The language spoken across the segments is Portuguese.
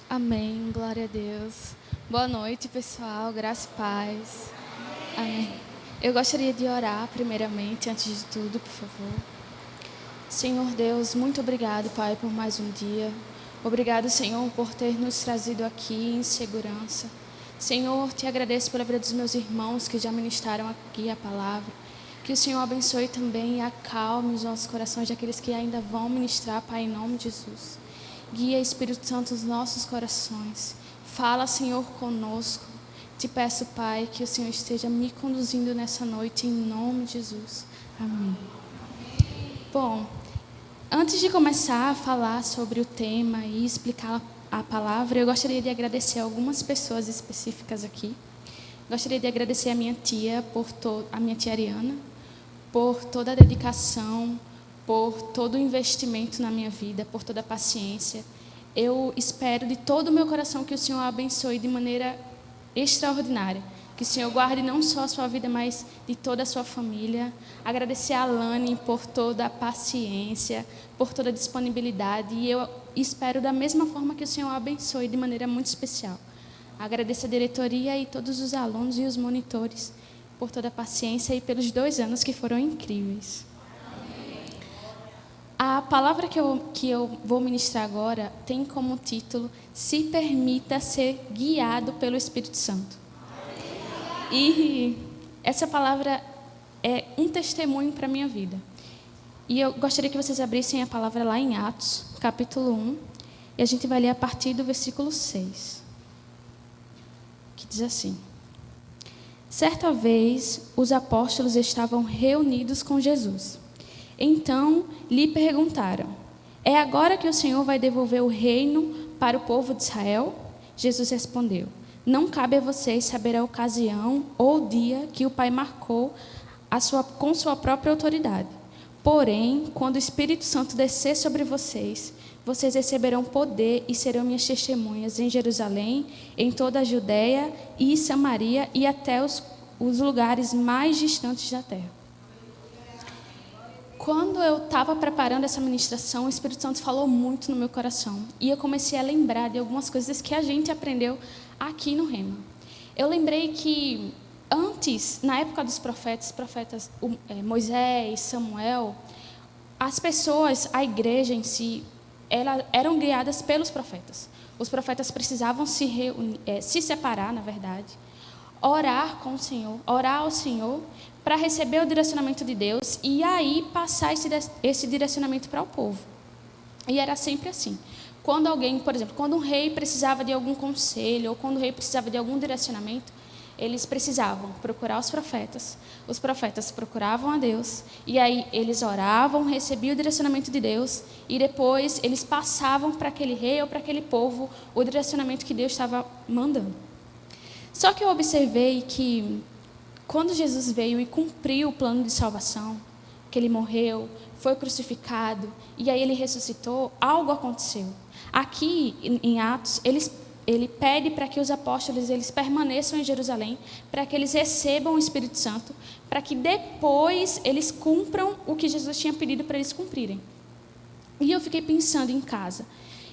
Amém, glória a Deus. Boa noite, pessoal, graça e paz. Amém. Eu gostaria de orar primeiramente, antes de tudo, por favor. Senhor Deus, muito obrigado, Pai, por mais um dia. Obrigado, Senhor, por ter nos trazido aqui em segurança. Senhor, te agradeço pela vida dos meus irmãos que já ministraram aqui a palavra. Que o Senhor abençoe também e acalme os nossos corações daqueles que ainda vão ministrar, Pai, em nome de Jesus. Guia, Espírito Santo, os nossos corações. Fala, Senhor, conosco. Te peço, Pai, que o Senhor esteja me conduzindo nessa noite, em nome de Jesus. Amém. Bom, antes de começar a falar sobre o tema e explicar a palavra, eu gostaria de agradecer algumas pessoas específicas aqui. Gostaria de agradecer a minha tia, a minha tia Ariana, por toda a dedicação, por todo o investimento na minha vida, por toda a paciência. Eu espero de todo o meu coração que o Senhor a abençoe de maneira extraordinária. Que o Senhor guarde não só a sua vida, mas de toda a sua família. Agradecer a Alane por toda a paciência, por toda a disponibilidade. E eu espero da mesma forma que o Senhor a abençoe de maneira muito especial. Agradeço a diretoria e todos os alunos e os monitores por toda a paciência e pelos 2 anos que foram incríveis. A palavra que eu vou ministrar agora tem como título: Se permita ser guiado pelo Espírito Santo. E essa palavra é um testemunho para a minha vida. E eu gostaria que vocês abrissem a palavra lá em Atos, capítulo 1, e a gente vai ler a partir do versículo 6, que diz assim: Certa vez, os apóstolos estavam reunidos com Jesus. Então, lhe perguntaram: É agora que o Senhor vai devolver o reino para o povo de Israel? Jesus respondeu: Não cabe a vocês saber a ocasião ou o dia que o Pai marcou com sua própria autoridade. Porém, quando o Espírito Santo descer sobre vocês, vocês receberão poder e serão minhas testemunhas em Jerusalém, em toda a Judeia e Samaria e até os lugares mais distantes da terra. Quando eu estava preparando essa ministração, o Espírito Santo falou muito no meu coração. E eu comecei a lembrar de algumas coisas que a gente aprendeu aqui no Rema. Eu lembrei que antes, na época dos profetas, Moisés, Samuel, as pessoas, a igreja em si, eram guiadas pelos profetas. Os profetas precisavam se separar, na verdade, orar com o Senhor, orar ao Senhor, para receber o direcionamento de Deus e aí passar esse direcionamento para o povo. E era sempre assim. Quando alguém, por exemplo, quando um rei precisava de algum conselho ou quando o rei precisava de algum direcionamento, eles precisavam procurar os profetas procuravam a Deus, e aí eles oravam, recebiam o direcionamento de Deus, e depois eles passavam para aquele rei ou para aquele povo o direcionamento que Deus estava mandando. Só que eu observei que quando Jesus veio e cumpriu o plano de salvação, que ele morreu, foi crucificado, e aí ele ressuscitou, algo aconteceu. Aqui em Atos, ele pede para que os apóstolos eles permaneçam em Jerusalém, para que eles recebam o Espírito Santo, para que depois eles cumpram o que Jesus tinha pedido para eles cumprirem. E eu fiquei pensando em casa,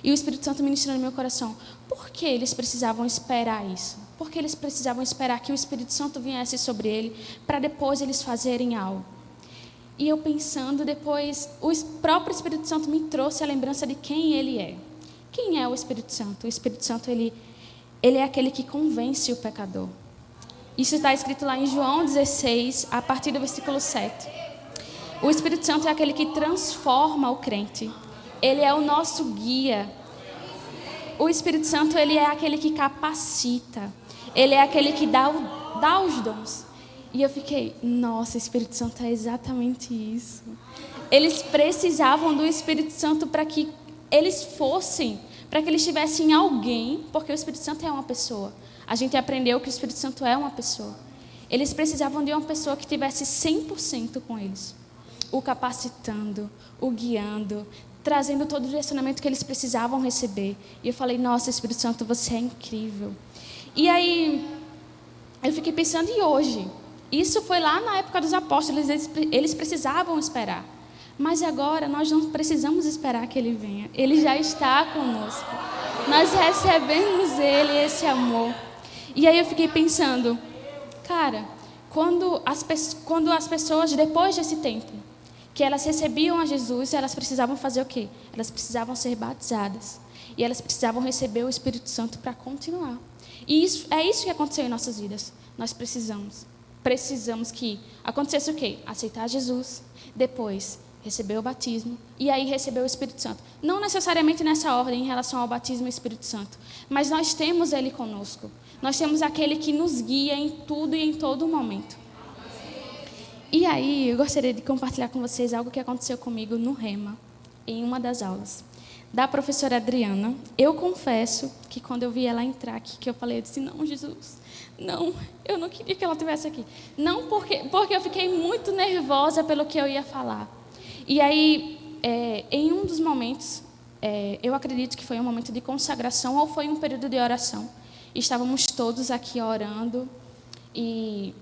e o Espírito Santo ministrando no meu coração, por que eles precisavam esperar isso? Por que eles precisavam esperar que o Espírito Santo viesse sobre ele, para depois eles fazerem algo? E eu pensando, depois, o próprio Espírito Santo me trouxe a lembrança de quem ele é. Quem é o Espírito Santo? O Espírito Santo, ele é aquele que convence o pecador. Isso está escrito lá em João 16, a partir do versículo 7. O Espírito Santo é aquele que transforma o crente. Ele é o nosso guia. O Espírito Santo, ele é aquele que capacita. Ele é aquele que dá os dons. E eu fiquei, nossa, o Espírito Santo é exatamente isso. Eles precisavam do Espírito Santo para que eles fossem, para que eles tivessem alguém, porque o Espírito Santo é uma pessoa. A gente aprendeu que o Espírito Santo é uma pessoa. Eles precisavam de uma pessoa que tivesse 100% com eles, o capacitando, o guiando, trazendo todo o direcionamento que eles precisavam receber. E eu falei, nossa, Espírito Santo, você é incrível. E aí, eu fiquei pensando, e hoje? Isso foi lá na época dos apóstolos, eles precisavam esperar. Mas agora nós não precisamos esperar que Ele venha. Ele já está conosco. nós recebemos Ele, esse amor. E aí eu fiquei pensando, cara, quando as pessoas, depois desse tempo, que elas recebiam a Jesus, elas precisavam fazer o quê? Elas precisavam ser batizadas. E elas precisavam receber o Espírito Santo para continuar. E é isso que aconteceu em nossas vidas. Nós precisamos que acontecesse o quê? Aceitar Jesus, depois receber o batismo e aí receber o Espírito Santo. Não necessariamente nessa ordem em relação ao batismo e ao Espírito Santo, mas nós temos Ele conosco. Nós temos aquele que nos guia em tudo e em todo momento. E aí eu gostaria de compartilhar com vocês algo que aconteceu comigo no Rema, em uma das aulas da professora Adriana. Eu confesso que quando eu vi ela entrar aqui, que eu falei, eu disse, não, Jesus, não, eu não queria que ela estivesse aqui. Não porque eu fiquei muito nervosa pelo que eu ia falar. E aí, em um dos momentos, eu acredito que foi um momento de consagração ou foi um período de oração. Estávamos todos aqui orando e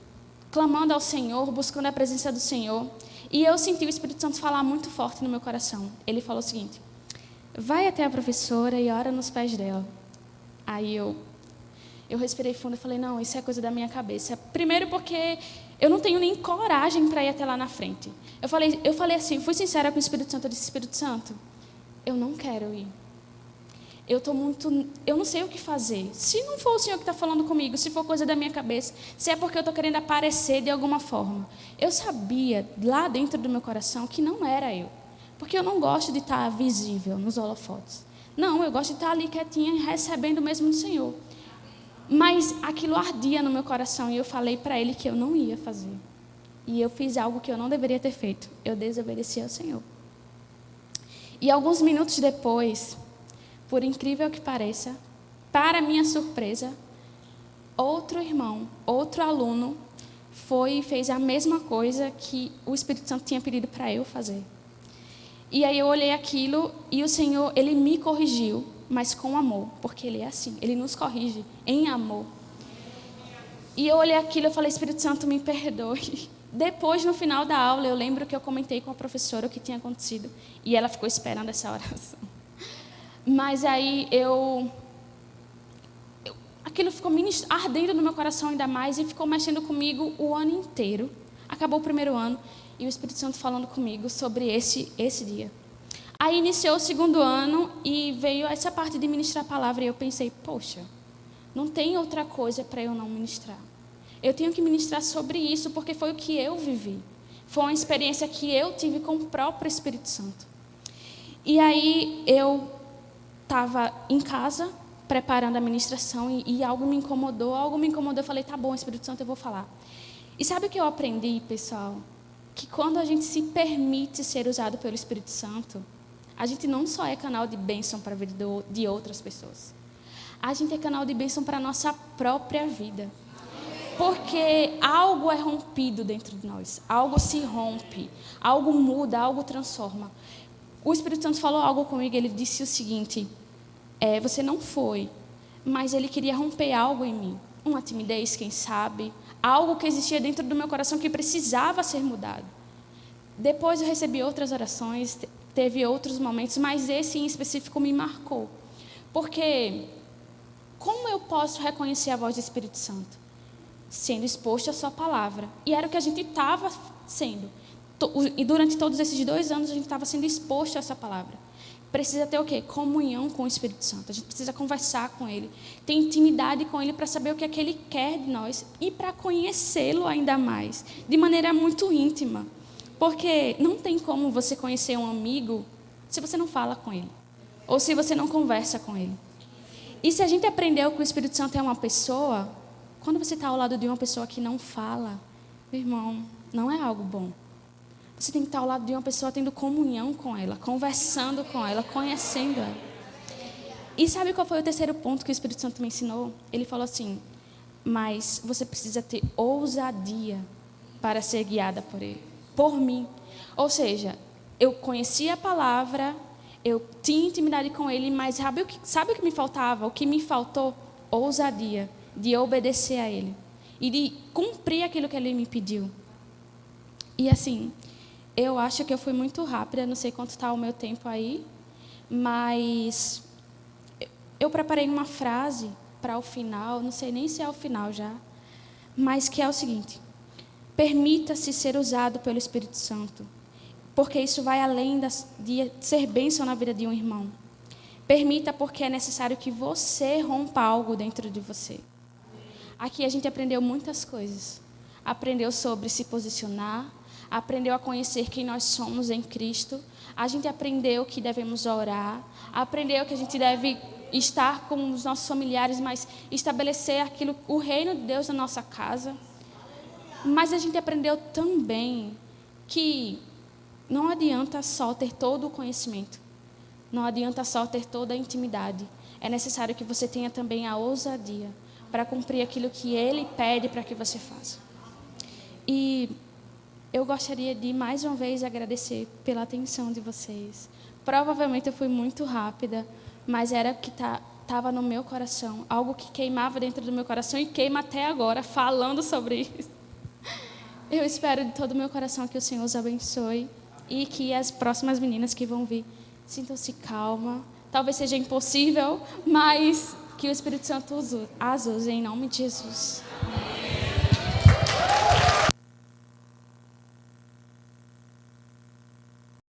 clamando ao Senhor, buscando a presença do Senhor. E eu senti o Espírito Santo falar muito forte no meu coração. Ele falou o seguinte, vai até a professora e ora nos pés dela. Aí eu respirei fundo e falei, não, isso é coisa da minha cabeça. Primeiro porque eu não tenho nem coragem para ir até lá na frente. Eu falei assim, fui sincera com o Espírito Santo, eu disse, Espírito Santo, eu não quero ir. Eu não sei o que fazer. Se não for o Senhor que está falando comigo, se for coisa da minha cabeça, se é porque eu estou querendo aparecer de alguma forma. Eu sabia, lá dentro do meu coração, que não era eu. Porque eu não gosto de estar visível nos holofotes. Não, eu gosto de estar ali quietinha, recebendo mesmo do Senhor. Mas aquilo ardia no meu coração e eu falei para Ele que eu não ia fazer. E eu fiz algo que eu não deveria ter feito. Eu desobedeci ao Senhor. E alguns minutos depois, por incrível que pareça, para minha surpresa, outro irmão, outro aluno, foi e fez a mesma coisa que o Espírito Santo tinha pedido para eu fazer. E aí eu olhei aquilo e o Senhor, Ele me corrigiu, mas com amor, porque Ele é assim, Ele nos corrige em amor. E eu olhei aquilo e falei, Espírito Santo, me perdoe. Depois, no final da aula, eu lembro que eu comentei com a professora o que tinha acontecido. E ela ficou esperando essa oração. Mas aí aquilo ficou ardendo no meu coração ainda mais e ficou mexendo comigo o ano inteiro. Acabou o primeiro ano e o Espírito Santo falando comigo sobre esse dia. Aí iniciou o segundo ano e veio essa parte de ministrar a palavra e eu pensei, poxa, não tem outra coisa para eu não ministrar. Eu tenho que ministrar sobre isso porque foi o que eu vivi. Foi uma experiência que eu tive com o próprio Espírito Santo. E aí eu estava em casa preparando a ministração e algo me incomodou. Eu falei, tá bom, Espírito Santo, eu vou falar. E sabe o que eu aprendi, pessoal? Que quando a gente se permite ser usado pelo Espírito Santo, a gente não só é canal de bênção para a vida de outras pessoas. A gente é canal de bênção para a nossa própria vida. Porque algo é rompido dentro de nós. Algo se rompe. Algo muda, algo transforma. O Espírito Santo falou algo comigo, ele disse o seguinte, você não foi, mas ele queria romper algo em mim. Uma timidez, quem sabe, algo que existia dentro do meu coração que precisava ser mudado. Depois eu recebi outras orações, teve outros momentos, mas esse em específico me marcou. Porque como eu posso reconhecer a voz do Espírito Santo? Sendo exposto à sua palavra. E era o que a gente estava sendo. E durante todos esses 2 anos a gente estava sendo exposto a essa palavra. Precisa ter o quê? Comunhão com o Espírito Santo. A gente precisa conversar com Ele. Ter intimidade com Ele para saber o que é que Ele quer de nós. E para conhecê-lo ainda mais. De maneira muito íntima. Porque não tem como você conhecer um amigo se você não fala com ele. Ou se você não conversa com ele. E se a gente aprendeu que o Espírito Santo é uma pessoa, quando você está ao lado de uma pessoa que não fala, meu irmão, não é algo bom. Você tem que estar ao lado de uma pessoa tendo comunhão com ela, conversando com ela, conhecendo ela. E sabe qual foi o terceiro ponto que o Espírito Santo me ensinou? Ele falou assim, mas você precisa ter ousadia para ser guiada por ele, por mim. Ou seja, eu conhecia a palavra, eu tinha intimidade com ele, mas sabe o que me faltava? O que me faltou? Ousadia de obedecer a ele e de cumprir aquilo que ele me pediu. E assim, eu acho que eu fui muito rápida, não sei quanto está o meu tempo aí, mas eu preparei uma frase para o final, não sei nem se é o final já, mas que é o seguinte: permita-se ser usado pelo Espírito Santo, porque isso vai além de ser bênção na vida de um irmão. Permita, porque é necessário que você rompa algo dentro de você. Aqui a gente aprendeu muitas coisas. Aprendeu sobre se posicionar, aprendeu a conhecer quem nós somos em Cristo, a gente aprendeu que devemos orar, aprendeu que a gente deve estar com os nossos familiares, mas estabelecer o reino de Deus na nossa casa. Mas a gente aprendeu também que não adianta só ter todo o conhecimento, não adianta só ter toda a intimidade. É necessário que você tenha também a ousadia para cumprir aquilo que Ele pede para que você faça. E eu gostaria de, mais uma vez, agradecer pela atenção de vocês. Provavelmente eu fui muito rápida, mas era o que estava no meu coração, algo que queimava dentro do meu coração e queima até agora, falando sobre isso. Eu espero de todo o meu coração que o Senhor os abençoe e que as próximas meninas que vão vir sintam-se calma. Talvez seja impossível, mas que o Espírito Santo as use em nome de Jesus.